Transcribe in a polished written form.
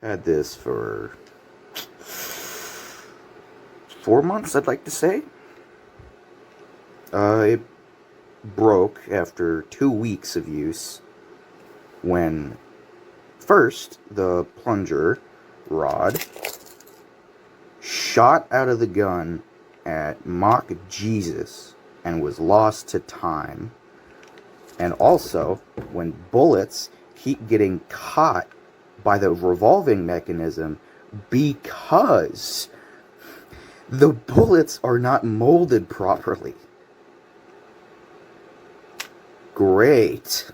Had this for 4 months, I'd like to say. It broke after 2 weeks of use when first the plunger rod shot out of the gun at Mach Jesus and was lost to time. And also, when bullets keep getting caught by the revolving mechanism because the bullets are not molded properly. Great.